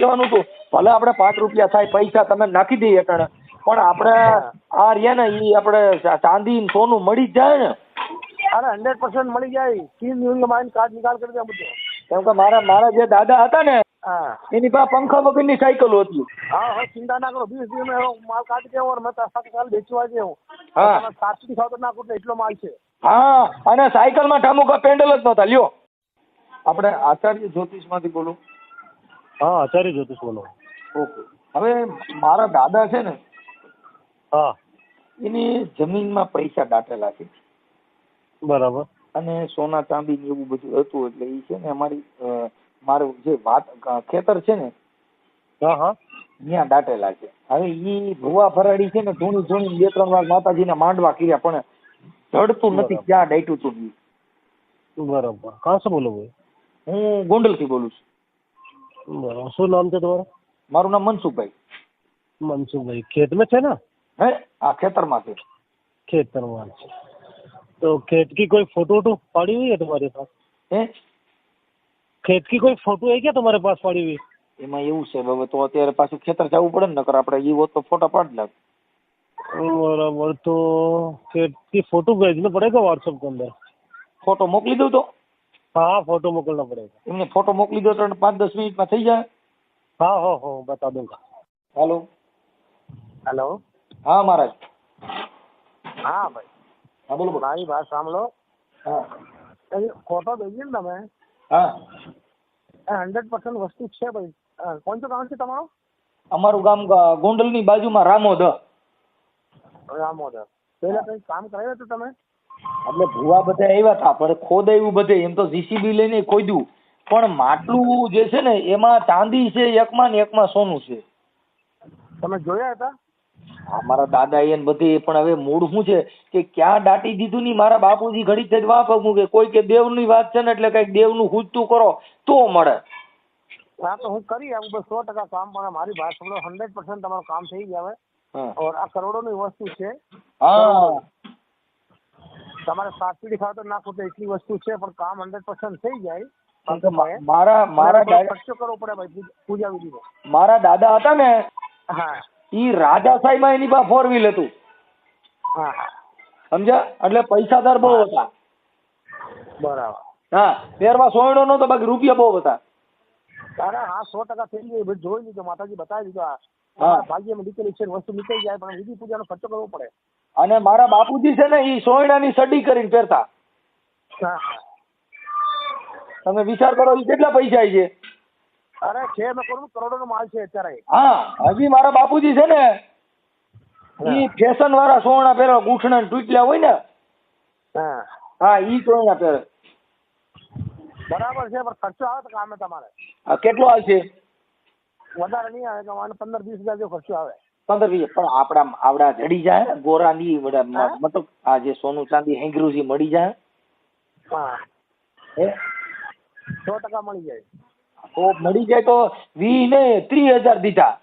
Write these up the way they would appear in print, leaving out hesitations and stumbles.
કહેવાનું હતું ભલે આપણે 5 રૂપિયા થાય પૈસા તમે નાખી દઈએ અટાણે, પણ આપણે આ રહ્યા ને એ આપણે ચાંદી ને સોનું મળી જ જાય ને. અરે 100% મળી જાય. 3 યુનિટ માઇન કાર્ડ નિકાલ કરી દે બધું. કેમ કે મારા જે દાદા હતા ને હા એની પાસે પંખા વગરની સાયકલ હતી. હા ચિંતા ના કરો. 20 દિવસ में माल काट के और मैं 7 साल बेचवा दे हूँ. હા 7,000 ના કુટે એટલો માલ છે. હા અને સાયકલમાં ઠામુકા પેન્ડલ જ નહોતા. લ્યો આપણે આચાર્ય જ્યોતિષમાંથી બોલું. હા આચાર્ય જ્યોતિષ બોલો. ઓકે. હવે મારા દાદા છે ને હા એની જમીનમાં પૈસા દાટેલા છે બરાબર. અને સોના ચાંદી ને એવું બધું હતું. એટલે એ છે ને મારું જે ખેતર છે ને હા હા ત્યાં દાટેલા છે. હવે ઈ ભુવા ફરાડી છે ને ધૂણી 2-3 વાર માતાજીના માંડવા કર્યા પણ જડતું નથી. ક્યાં દાટ્યું તું ઈ. બરાબર. કहाँ से बोलो भाई? હું ગોંડલથી બોલું છું. બરાબર. શું નામ છે તમારું? મારું નામ મનસુખભાઈ. મનસુખભાઈ. ખેત में છે ને? હે આ ખેતરમાં છે. ખેતરમાં છે. तो खेत की कोई फोटो वोटो पड़ी हुई है तुम्हारे पास? હે खेत की कोई फोटो है क्या तुम्हारे पास पड़ी हुई? એમાં એવું છે હવે તો અત્યારે પાછું ખેતર જવું પડે ને, નકર આપણે ઈ હોત તો ફોટા પાડી લાગ. बराबर. तो खेत की फोटो भेजना पड़ेगा व्हाट्सएप के अंदर. ફોટો મોકલી દઉં તો? हाँ फोटो मोकलना पड़ेगा. એમને ફોટો મોકલી દો તો 5-10 મિનિટમાં થઈ જાય. हाँ हो बता दूंगा. હાલો. हेलो. હા મહારાજ. हाँ भाई. હા બોલો બોલો. મારી વાત સાંભળો. હા ફોટો ભેજીએ ને તમે હા 100% વસ્તુ છે ભાઈ. કોણ ગામ છે તમારો? અમારું ગામ ગોંડલની બાજુમાં રામોદ. રામોદર. પેલા કઈ કામ કરેલું હતું તમે? એટલે ભુવા બધા આવ્યા હતા પણ ખોદાયું બધે. એમ તો જીસીબી લઈને ખોદ્યું પણ માટલું જે છે ને એમાં ચાંદી છે એકમાં ને એકમાં સોનું છે. તમે જોયા હતા? મારા દાદા એને બધી. પણ હવે મૂળ શું છે કે ક્યાં દાટી દીધું ની મારા બાપુજી ઘડી જ વાપરવું કે કોઈ કે દેવની વાત છે ને એટલે કઈક દેવનું હુજતું કરો તો મળે. હા તો હું કરી આવું બસ 100% કામ. પણ મારી વાત સાંભળો 100% તમારું કામ થઈ જાય. હા ઓર આ કરોડોની વસ્તુ છે. હા તમારે 7 પેઢી ખાવ તો ના ખૂટે એટલી વસ્તુ છે. પણ કામ 100% થઈ જાય. મારા ખર્ચો કરવો પડે ભાઈ પૂજા વિધિનો. મારા દાદા હતા ને હા ઈ રાજાશાહીમાં એની પાસે 4 વ્હીલ હતું. હા હા સમજ્યા? એટલે પૈસાદાર બહુ હતા. બરાબર. હા પહેરવા સોયડો નતો બાકી રૂપિયા બહુ હતા. અરે હા 100% થઈ જાય. બધું જોઈ લીધું. માતાજી બતાવી દીધું. હા ભાગ્યમાં નીકળી છે વસ્તુ નીકળી જાય. પણ વિધિ પૂજાનો ખર્ચો કરવો પડે. અને મારા બાપુજી છે ને ઈ સોયડાની સડી કરીને પહેરતા. હા તમે વિચાર કરો ઈ કેટલા પૈસા છે. અરે છે મેં કરું કરોડોનો માલ છે અત્યારે. હા હજી મારા બાપુજી છે ને ઈ ફેશન વાળા સોયડા પહેરે. ગૂંઠણા તૂટલા હોય ને હા હા ઈ સોયડા પહેરે. બરાબર છે. પણ ખર્ચો આવે તો કામે તમારે. કેટલો આવશે? વધારે નહીં આવે. તમારે 15-20 હજાર જેવો ખર્ચો આવે. 15-20. પણ આપડા આવડા જડી જાય ગોરા ની મતલબ આ જે સોનું ચાંદી હેંગરું છે મળી જાય. હા હે 100% મળી જાય. તો મળી જાય તો 20 ને 30,000 દીધા.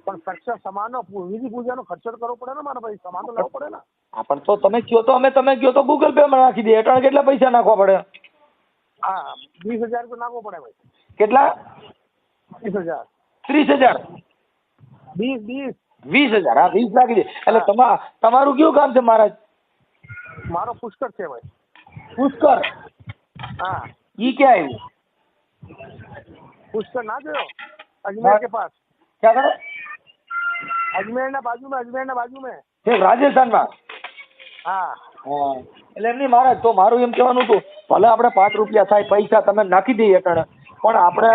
પણ ખર્ચો સમાનો વિધિ પૂજાનો ખર્ચો તો કરવો પડે ને મારા ભાઈ. સમાન તો લેવો પડે ને. હા પણ તો તમે કયો તો તમે કયો તો ગૂગલ પે માં નાખી દે. એટલે કેટલા પૈસા નાખવા પડે? હા 20,000 રૂપિયા નાખવો પડે ભાઈ. કેટલા? 20,000. 30,000. 20. 20,000. હા 20 નાખી દે. એટલે તમારું કયું કામ છે મહારાજ? મારો પુષ્કર છે ભાઈ. પુષ્કર? હા ઈ ક્યાં આવ્યું? પુષ્કર ના જોયો? अजमेर के पास. क्या करे? अजमेर ना बाजू में. રાજસ્થાન માં? હા હા એટલે એમ નહીં મહારાજ. તો મારું એમ કહેવાનું હતું ભલે આપણે 5 રૂપિયા થાય પૈસા તમે નાખી દઈએ અટાણે, પણ આપણે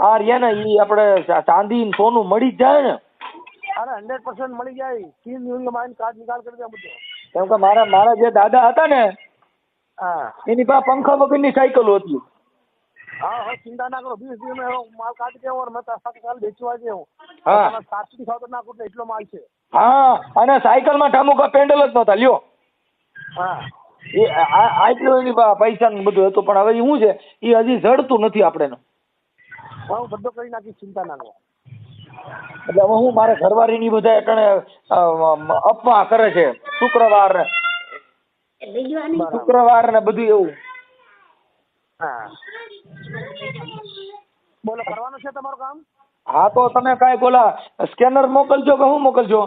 આ રહ્યા ને ઈ આપણે ચાંદી ને સોનું મળી જ જાય ને. અરે 100% મળી જાય. 3 યુનિટ માઇન કાર્ડ નિકાલ કરી દે બધું. કેમ કે મારા જે દાદા હતા ને હા એની પાસે પંખા વગરની સાયકલ હતી. हाँ चिंता ना करो. 20 दिन में माल काट के और मैं 7 साल बेचवा दे हूँ. હા 7,000 ના કુટે એટલો માલ છે. હા અને સાયકલમાં ઠામુકા પેન્ડલ જ નહોતા. લ્યો હા એ આટલું એની પૈસા ને બધું હતું. પણ હવે શું છે એ હજી જડતું નથી આપણે. હું બધો કરી નાખીશ. ચિંતા ના કરો. એટલે હવે હું મારે ઘરવાળી ની બધા અટાણે અપવા કરે છે. શુક્રવાર ને બધું એવું. હા બોલો કરવાનું છે તમારું કામ? હા તો તમે કાંઈ બોલા સ્કેનર મોકલજો કે હું મોકલજો?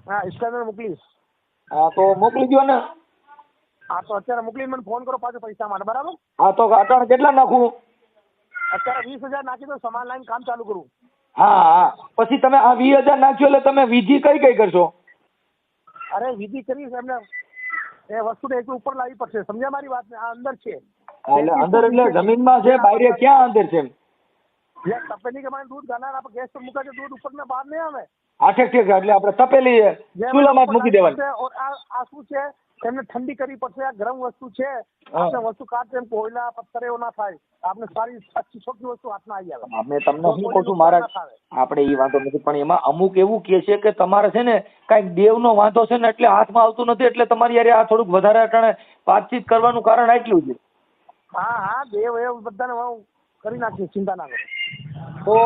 હા સ્કેનર મોકલીશ. હા તો મોકલી દો ને. હા તો અત્યારે મોકલીને મને ફોન કરો પાછો પૈસા માટે, બરાબર? હા તો અટાણે કેટલા નાખું? અત્યારે 20,000 નાખી દો, સામાન લાવીને કામ ચાલુ કરું. હા હા પછી તમે આ 20,000 નાખ્યો એટલે તમે વિધિ કઈ કઈ કરશો? અરે વિધિ કરીશ એમને, એ વસ્તુ એક ઉપર લાવવી પડશે, સમજ્યા મારી વાત ને? આ અંદર છે. એટલે અંદર એટલે જમીનમાં છે, બહાર ક્યાં અંદર છે? જ્યાં તપેલી કે દૂધ ગાનાર આપણે ગેસ પર મૂકે દૂધ ઉપર ને બહાર નહીં આવે. હા ઠીક ઠીક, એટલે આપણે તપેલી ચૂલામાં જ મૂકી દેવાની. આ શું છે, એમને ઠંડી કરવી પડશે. આ ગરમ વસ્તુ છે, આપણે વસ્તુ કાઢશે એમ કોયલા પથ્થર એવું ના થાય. આપણે સારી अच्छी ચોખ્ખી વસ્તુ હાથમાં આવી આવે. મેં તમને શું કહું છું મહારાજ, આપણે એ વાંધો નથી, પણ એમાં અમુક એવું કે છે કે તમારે છે ને કાંઈક દેવનો વાંધો છે ને એટલે હાથમાં આવતું નથી, એટલે તમારી યારે આ થોડુંક વધારે અટાણે વાતચીત કરવાનું કારણ આટલું છે. હા હા દેવ એવું બધાને હું કરી નાખીશ, ચિંતા ના કરો. તો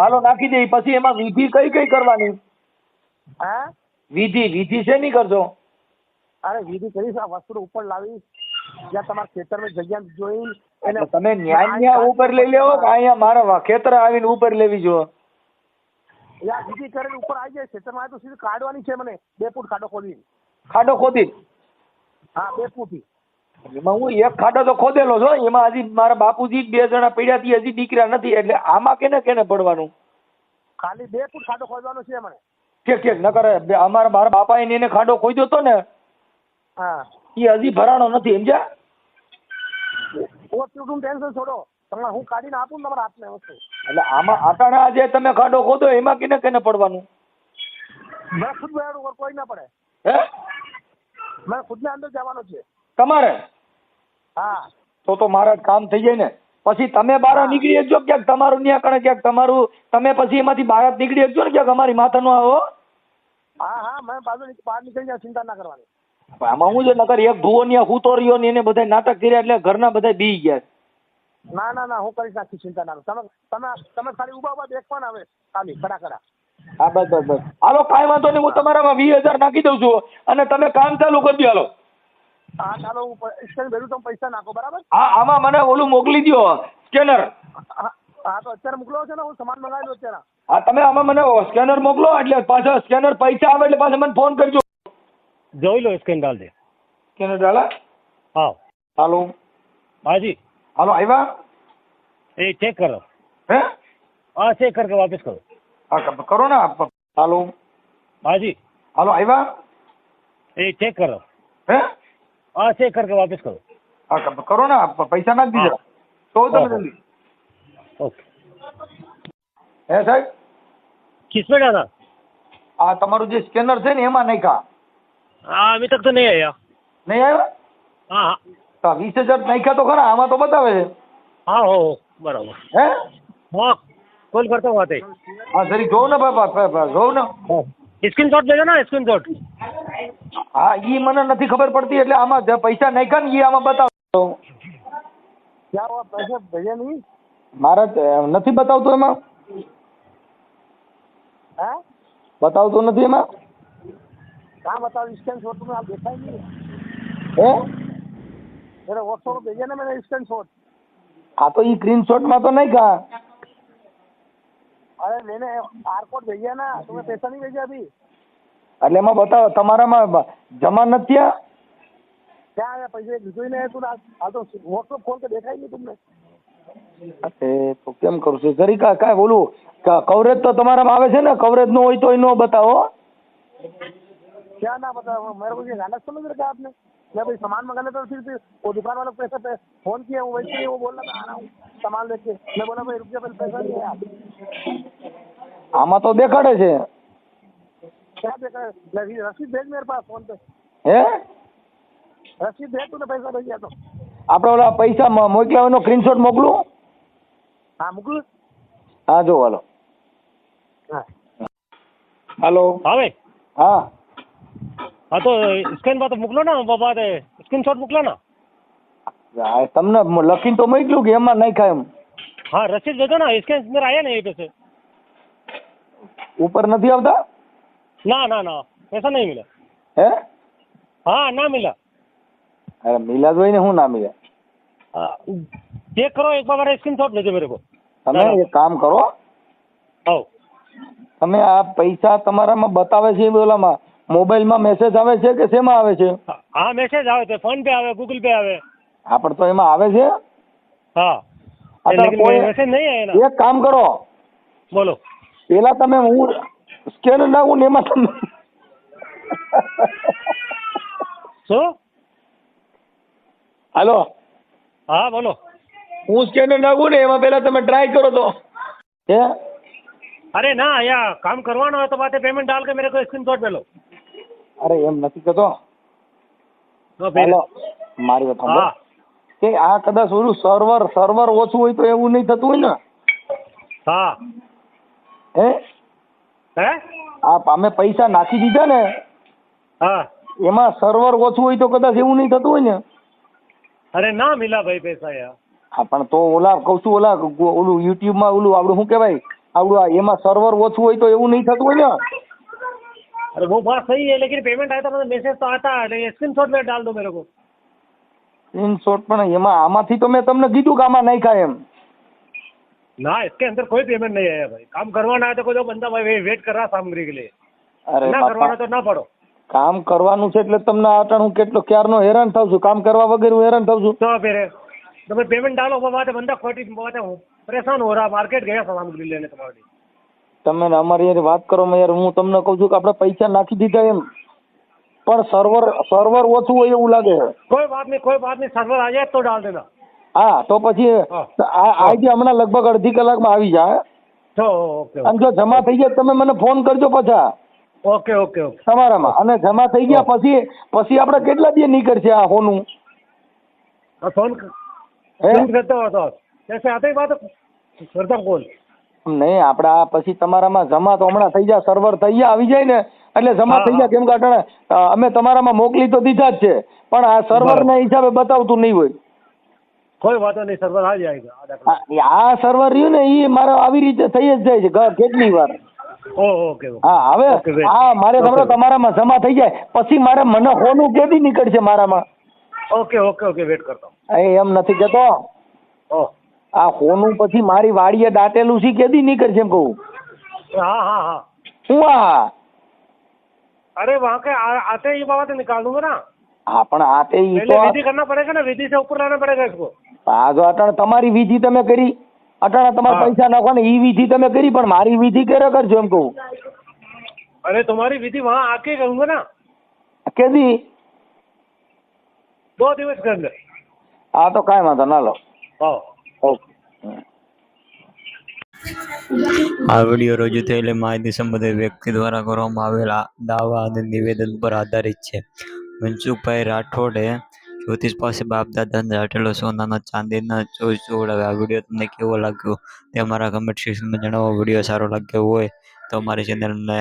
હાલો નાખી દે. પછી એમાં વિધિ કઈ કઈ કરવાની? હા વિધિ છે નહીં કરશો? અરે વિધિ કરીશ, આ વસ્તુ ઉપર લાવીશ, જ્યાં તમારા ખેતરમાં જગ્યા જોઈ એટલે તમે ન્યા ઉપર લઈ લેવો કે અહીંયા મારા ખેતર આવીને ઉપર લેવી જો? યા વિધિ કરીને ઉપર આવી જાય ખેતરમાં તો સીધી કાઢવાની છે મને 2 ફૂટ ખાડો ખોદી. ખાડો ખોદી? હા 2 ફૂટ. એમાં હું એક ખાડો તો ખોદેલો છો, એમાં હજી મારા બાપુજી 2 જણા પડ્યા થી હજી દીકરા નથી, એટલે આમાં કેને કેને પડવાનું? ખાલી 2 ફૂટ ખાડો ખોદવાનો છે મને. ઠીક ઠીક, નકર મારા બાપા એને ખાડો ખોદ્યો હતો ને, હા એ હજી ભરાણો નથી, સમજ્યા? ટેન્શન છોડો, તમને હું કાઢીને આપું ને તમારા હાથને વસ્તુ. એટલે આમાં આટાણા જે તમે ખાડો ખોદો એમાં કેને કેને પડવાનું? મેં ખુદ બેઠું, કોઈ ના પડે. હે મેં ખુદ ને અંદર જવાનો છે તમારે? હા તો મારા કામ થઈ જાય ને. પછી તમે બહાર નીકળી શકજો ક્યાંક તમારું ન્યા કણે, ક્યાંક તમારું તમે પછી એમાંથી બહાર જ નીકળી શકજો ને, ક્યાંક અમારી માથા નો આવો. હા હા મેં બહાર નીકળી જાય, ચિંતા ના કરવાની. આમાં હું છે નકર એક ભુવો ન્યા હૂતો રહ્યો ને એને બધા નાટક કર્યા એટલે ઘરના બધા બી ગયા. ના ના ના હું કરી નાખી, ચિંતા ના કરો. તમે ખાલી ઉભા દેખવાના હવે ખાલી ખડા. હા બસ હાલો કાંઈ વાંધો નહીં, હું તમારામાં 20,000 નાખી દઉં છું અને તમે કામ ચાલુ કરી દો. હાલો હા ચાલો, હું સ્કેન ભેરું તમે પૈસા નાખો, બરાબર? હા આમાં મને ઓલું મોકલી દો સ્કેનર. હા તો અત્યારે મોકલો છે ને, હું સામાન મંગાવી દઉં અત્યારે. હા તમે આમાં મને સ્કેનર મોકલો, એટલે પાછા સ્કેનર પૈસા આવે એટલે પાછા મને ફોન કરજો. જોઈ લો, સ્કેન ડાલ દે. સ્કેનર ડાલા? हाँ હાલો हाँ जी, હાલો આવ્યા? ये चेक करो। હે हाँ चेक करके वापस करो। હા કરો ને. હાલો हाँ जी, હાલો આવ્યા? ये चेक करो। હે हाँ चेक करके वापस करो। હા કરો ને, પૈસા નાખી દીધા તો તમે જલ્દી. ओके, હે સાહેબ किस पे डाला? આ તમારું જે સ્કેનર છે ને એમાં નાખ્યા? हाँ अभी तक तो नहीं आया। નહીં આવ્યા? हाँ हाँ તો 20,000 નાખ્યા તો ખરા, આમાં તો બતાવે છે. हाँ हो बराबर। હે हाँ कॉल करता हूँ आते। હા જરી જોઉં ને બાપા, જોઉં ને. हाँ स्क्रीन शॉट भेजो ना, स्क्रीन शॉट। હા ઈ મને નથી ખબર પડતી, એટલે આમાં જે પૈસા નાખ્યા ને ઈ આમાં બતાવો. क्या हुआ, पैसे भेजे नहीं? મારા નથી બતાવતું એમાં, है બતાવતું નથી એમાં. कहाँ बताओ, स्कैन शॉट में आप देखा ही नहीं? હે मेरे व्हाट्सएप में भेजे ना मैंने स्कैन शॉट। હા તો ઈ સ્ક્રીનશોટ માં તો નાખ્યા. अरे मैंने आर कोड भेजा ना, तुम्हें पैसा नहीं भेजा अभी? એટલે એમાં બતાવો તમારામાં જમા નથી થયા. क्या आया पैसे भेजो ही नहीं तू? हाँ तो व्हाट्सएप खोल के देखा ही नहीं तुमने? અરે તો કેમ કરું છું જરી કાંઈ બોલું કવરેજ તો તમારામાં આવે છે ને, કવરેજ નો હોય તો નો બતાવો. क्या ना बता, मेरे को ये गलत समझ रखा आपने? मैं भाई सामान मंगाने तो फिर वो दुकान वालों को पैसा फोन किया, वो वैसे ही वो बोल रहा था आ रहा हूँ सामान लेके। मैं बोला भाई रुपया पहले पैसा नहीं है आप। આમાં તો દેખાડે છે. क्या देखा? रसीद भेज मेरे पास फोन पे, હે रसीद भेज तूने पैसा भेजा तो। આપણે ઓલા પૈસા મોકલ્યા એનો સ્ક્રીનશોટ મોકલું? हाँ मुकुल। હા જો હાલો. हाँ હાલો हाँ भाई, હા हाँ तो स्कैन बात मोकलो ना, बात स्क्रीन शॉट मोकलो ना। આ તમને લખીને તો મોકલ્યું કે એમાં નાખ્યા એમ? हाँ रसीद भेजो ना, स्कैन मेरा आया नहीं पैसे। ઉપર નથી આવતા? ना ना ना पैसा नहीं मिला। હે हाँ ना मिला। અરે મિલા જોઈને હું ના મિલા? हाँ, चेक करो एक बार मेरा स्क्रीनशॉट भेजो मेरे को। તમે એક કામ કરો, आओ તમે આ પૈસા તમારામાં બતાવે છે એ ઓલામાં મોબાઈલમાં મેસેજ આવે છે કે શેમાં આવે છે? हाँ मैसेज आवे थे, फोन पे आवे, गूगल पे आवे। હા પણ તો એમાં આવે છે? हाँ અત્યારે लेकिन કોઈ मैसेज नहीं आया ना। એક કામ કરો, बोलो। પેલા તમે હું સ્કેનર નાખું ને એમાં તમે શું? હાલો, हाँ बोलो। હું સ્કેનર નાખું ને એમાં પેલા તમે ટ્રાય કરો તો હે? अरे ना या काम करवाना हो तो बातें पेमेंट डाल के मेरे को स्क्रीनशॉट भेजो। અરે એમ નથી કહેતો. तो फिर હાલો, મારી વાત સાંભળો. हाँ કે આ કદાચ ઓલું સર્વર ઓછું હોય તો એવું નહીં થતું હોય ને? हाँ હે? है આ અમે પૈસા નાખી દીધા ને हाँ। એમાં સર્વર ઓછું હોય તો કદાચ એવું નહીં થતું હોય ને? अरे ना मिला भाई पैसा यार। હા પણ તો ઓલા કહું છું ઓલા ઓલું યુટ્યુબમાં ઓલું આપણું શું કહેવાય આવડું આ એમાં સર્વર ઓછું હોય તો એવું નહીં થતું હોય ને? अरे वो बात सही है लेकिन पेमेंट आया था मैसेज तो आता है, स्क्रीनशॉट में डाल दो मेरे को। સ્ક્રીનશોટ પણ એમાં આમાંથી તો મેં તમને કીધું કે આમાં નાખ્યા એમ. ना इसके अंदर कोई पेमेंट नहीं आया भाई। काम करवाना है तो कोई जो बंदा भाई वेट कर रहा सामग्री के लिए, અરે ना બાપા, करवाना तो ना पड़ो। કામ કરવાનું છે એટલે તમને અટાણ હું કેટલો ક્યારનો હેરાન થાઉં છું, કામ કરવા વગર હું હેરાન થાઉં છું. तो फिर तो भाई पेमेंट डालो, वो बात है, बंदा खोटी बात है, परेशान हो रहा, मार्केट गया सामग्री लेने तुम्हारी। તમે ને અમારી યાર વાત કરો મેં યાર, હું તમને કહું છું કે આપણે પૈસા નાખી દીધા એમ પણ સર્વર ઓછું હોય એવું લાગે છે. कोई बात नहीं, सर्वर आ जाए तो डाल देना। હા તો પછી હા. આજે હમણાં લગભગ અડધી કલાકમાં આવી જાય. तो ओके અને જો જમા થઈ ગયા તમે મને ફોન કરજો પાછા ओके ओके ओके। તમારામાં, અને જમા થઈ ગયા પછી આપણે કેટલા દી નીકળશે આ હોનું? और फोन હે करते हो तो जैसे आते ही बात करता हूँ कॉल। નહીં આપણે આ પછી તમારામાં જમા તો હમણાં થઈ જાય, સર્વર થઈ ગયા આવી જાય ને એટલે જમા હા, થઈ ગયા. કેમ કે અટાણે અમે તમારામાં મોકલી તો દીધા જ છે પણ આ સર્વરના હિસાબે બતાવતું નહીં હોય. कोई बात नहीं, सर्वर आ जाएगा आधा कलाक। આ સર્વર રહ્યું ને એ મારે આવી રીતે થઈ જ જાય છે કેટલી વાર. Okay okay. હા હવે ઓકે, wait. હા મારે ઓકે. તમારો તમારામાં જમા થઈ જાય પછી મારે મને હોનું કેદી નીકળશે મારામાં? ओके ओके ओके वेट करता हूँ। એમ નથી કેતો, ओह આ હોનું પછી મારી વાડીએ દાટેલું છે કેદી નીકળશે એમ કહું. हाँ हाँ हाँ। શું આ? अरे वहाँ के आते ही बाबा तो निकाल दूंगा ना। હા પણ આ તે ઈ पहले તો विधि करना पड़ेगा ना, विधि से ऊपर लाना पड़ेगा इसको। આ જો અટાણે તમારી વિધિ તમે કરી, અટાણે તમારે હા. પૈસા નાખવા ને ઈ વિધિ તમે કરી પણ મારી વિધિ ક્યારે કરજો એમ કહું. अरे तुम्हारी विधि वहाँ आके करूंगा ना, કેદી? 2 दिवस के अंदर। હા તો કાંઈ વાંધો ના લો. हाँ ઓકે. આ વિડીયો રજૂ થયેલી માહિતી સંબંધિત વ્યક્તિ દ્વારા કરવામાં આવેલા દાવા અને નિવેદન પર આધારિત છે. મનસુખભાઈ રાઠોડે જ્યોતિષ પાસે બાપ દાદાને દાટેલો સોનાના ચાંદીના ચોજ જોડાવ્યા. આ વિડીયો તમને કેવો લાગ્યો તે અમારા કમેન્ટ સેક્શનમાં જણાવો. વિડીયો સારો લાગ્યો હોય તો અમારી ચેનલને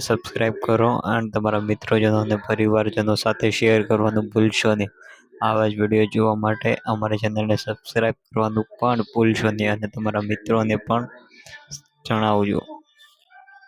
સબસ્ક્રાઈબ કરો અને તમારા મિત્રોજનો અને પરિવારજનો સાથે શેર કરવાનું ભૂલશો નહીં. આવા જ વિડીયો જોવા માટે અમારી ચેનલને સબસ્ક્રાઈબ કરવાનું પણ ભૂલશો નહીં અને તમારા મિત્રોને પણ જણાવજો.